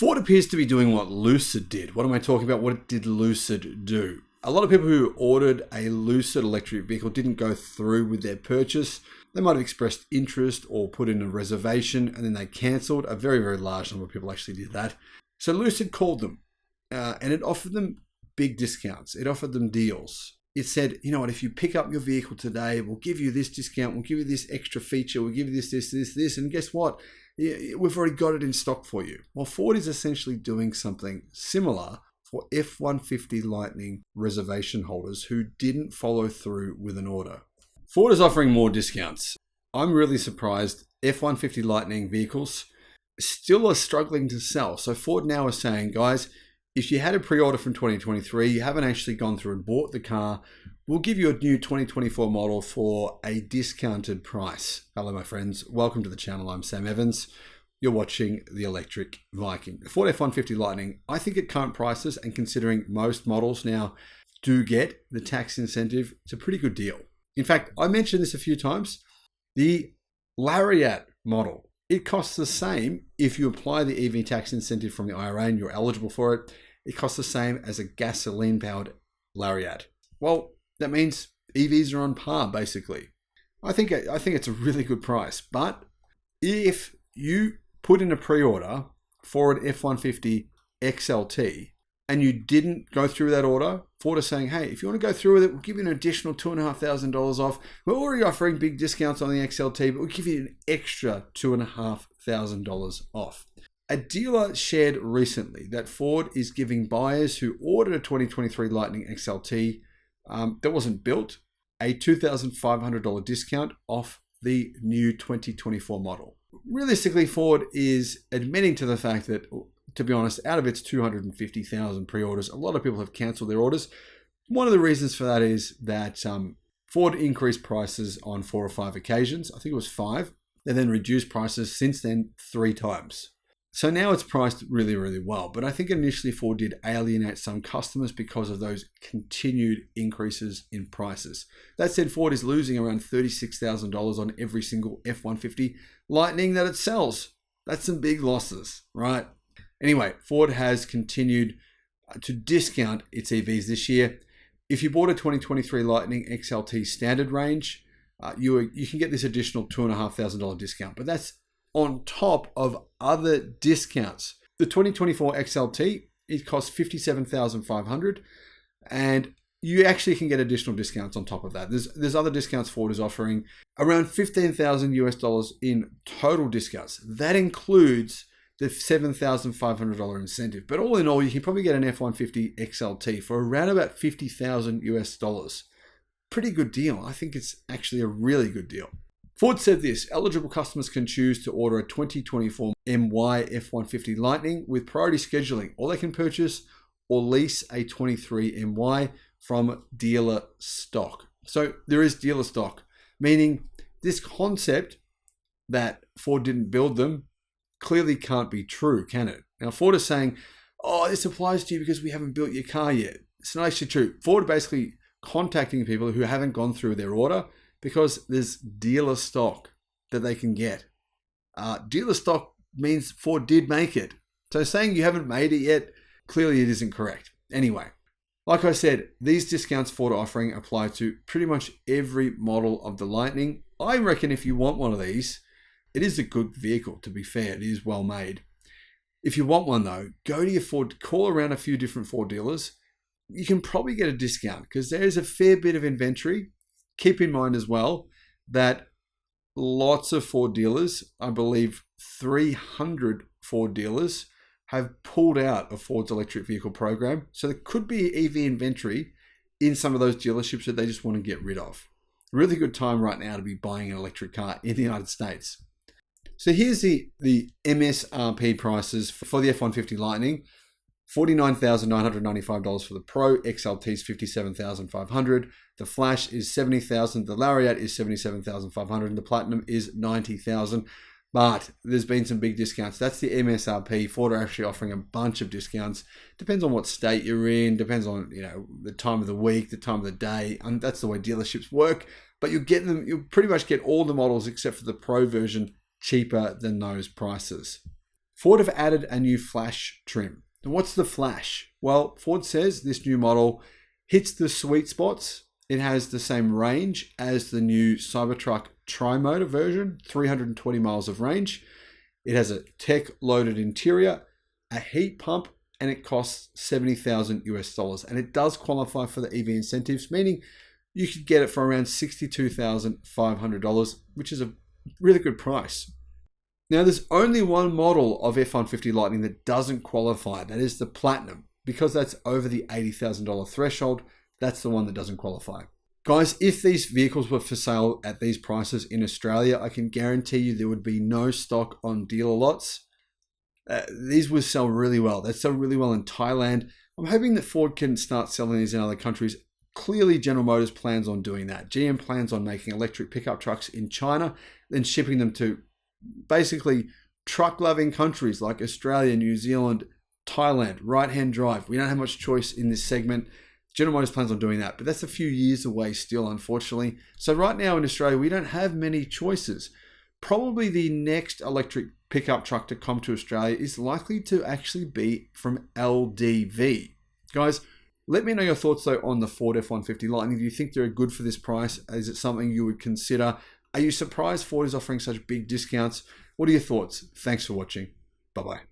Ford appears to be doing what Lucid did. What am I talking about? What did Lucid do? A lot of people who ordered a Lucid electric vehicle didn't go through with their purchase. They might have expressed interest or put in a reservation and then they cancelled. A very, very large number of people actually did that. So Lucid called them and it offered them big discounts. It offered them deals. It said, you know what, if you pick up your vehicle today, we'll give you this discount, we'll give you this extra feature, we'll give you this, and guess what? We've already got it in stock for you. Well, Ford is essentially doing something similar for F-150 Lightning reservation holders who didn't follow through with an order. Ford is offering more discounts. I'm really surprised F-150 Lightning vehicles still are struggling to sell. So Ford now is saying, guys, if you had a pre-order from 2023, you haven't actually gone through and bought the car, we'll give you a new 2024 model for a discounted price. Hello, my friends. Welcome to the channel. I'm Sam Evans. You're watching the Electric Viking. The Ford F-150 Lightning, I think at current prices and considering most models now do get the tax incentive, it's a pretty good deal. In fact, I mentioned this a few times. The Lariat model, it costs the same if you apply the EV tax incentive from the IRA and you're eligible for it. It costs the same as a gasoline-powered Lariat. Well, that means EVs are on par, basically. I think it's a really good price. But if you put in a pre-order for an F-150 XLT and you didn't go through that order, Ford is saying, hey, if you want to go through with it, we'll give you an additional $2,500 off. We're already offering big discounts on the XLT, but we'll give you an extra $2,500 off. A dealer shared recently that Ford is giving buyers who ordered a 2023 Lightning XLT that wasn't built a $2,500 discount off the new 2024 model. Realistically, Ford is admitting to the fact that, to be honest, out of its 250,000 pre-orders, a lot of people have cancelled their orders. One of the reasons for that is that Ford increased prices on 4 or 5 occasions. I think it was 5. They then reduced prices since then 3 times. So now it's priced really, really well. But I think initially Ford did alienate some customers because of those continued increases in prices. That said, Ford is losing around $36,000 on every single F-150 Lightning that it sells. That's some big losses, right? Anyway, Ford has continued to discount its EVs this year. If you bought a 2023 Lightning XLT standard range, you can get this additional $2,500 discount, but that's on top of other discounts. The 2024 XLT, it costs $57,500, and you actually can get additional discounts on top of that. There's other discounts Ford is offering, around $15,000 in total discounts. That includes the $7,500 incentive. But all in all, you can probably get an F-150 XLT for around about $50,000. Pretty good deal. I think it's actually a really good deal. Ford said this: eligible customers can choose to order a 2024 MY F-150 Lightning with priority scheduling, or they can purchase or lease a 23 MY from dealer stock. So there is dealer stock, meaning this concept that Ford didn't build them clearly can't be true, can it? Now, Ford is saying, oh, this applies to you because we haven't built your car yet. It's not actually true. Ford are basically contacting people who haven't gone through their order because there's dealer stock that they can get. Dealer stock means Ford did make it. So saying you haven't made it yet, clearly it isn't correct. Anyway, like I said, these discounts Ford are offering apply to pretty much every model of the Lightning. I reckon if you want one of these, it is a good vehicle, to be fair. It is well made. If you want one though, go to your Ford, call around a few different Ford dealers. You can probably get a discount because there is a fair bit of inventory. Keep in mind as well that lots of Ford dealers, I believe 300 Ford dealers, have pulled out of Ford's electric vehicle program. So there could be EV inventory in some of those dealerships that they just want to get rid of. Really good time right now to be buying an electric car in the United States. So here's the MSRP prices for the F-150 Lightning. $49,995 for the Pro, XLT is $57,500, the Flash is $70,000, the Lariat is $77,500, and the Platinum is $90,000. But there's been some big discounts. That's the MSRP. Ford are actually offering a bunch of discounts. Depends on what state you're in, depends on the time of the week, the time of the day, and that's the way dealerships work. But you'll pretty much get all the models except for the Pro version cheaper than those prices. Ford have added a new flash trim. And what's the flash? Well, Ford says this new model hits the sweet spots. It has the same range as the new Cybertruck Tri-Motor version, 320 miles of range. It has a tech-loaded interior, a heat pump, and it costs $70,000 US. And it does qualify for the EV incentives, meaning you could get it for around $62,500, which is a really good price. Now, there's only one model of F-150 Lightning that doesn't qualify. That is the Platinum. Because that's over the $80,000 threshold, that's the one that doesn't qualify. Guys, if these vehicles were for sale at these prices in Australia, I can guarantee you there would be no stock on dealer lots. These would sell really well. They sell really well in Thailand. I'm hoping that Ford can start selling these in other countries. Clearly, General Motors plans on doing that. GM plans on making electric pickup trucks in China, then shipping them to basically truck-loving countries like Australia, New Zealand, Thailand, right-hand drive. We don't have much choice in this segment. General Motors plans on doing that, but that's a few years away still, unfortunately. So right now in Australia, we don't have many choices. Probably the next electric pickup truck to come to Australia is likely to actually be from LDV. Guys, let me know your thoughts though on the Ford F-150 Lightning. Do you think they're good for this price? Is it something you would consider? Are you surprised Ford is offering such big discounts? What are your thoughts? Thanks for watching. Bye-bye.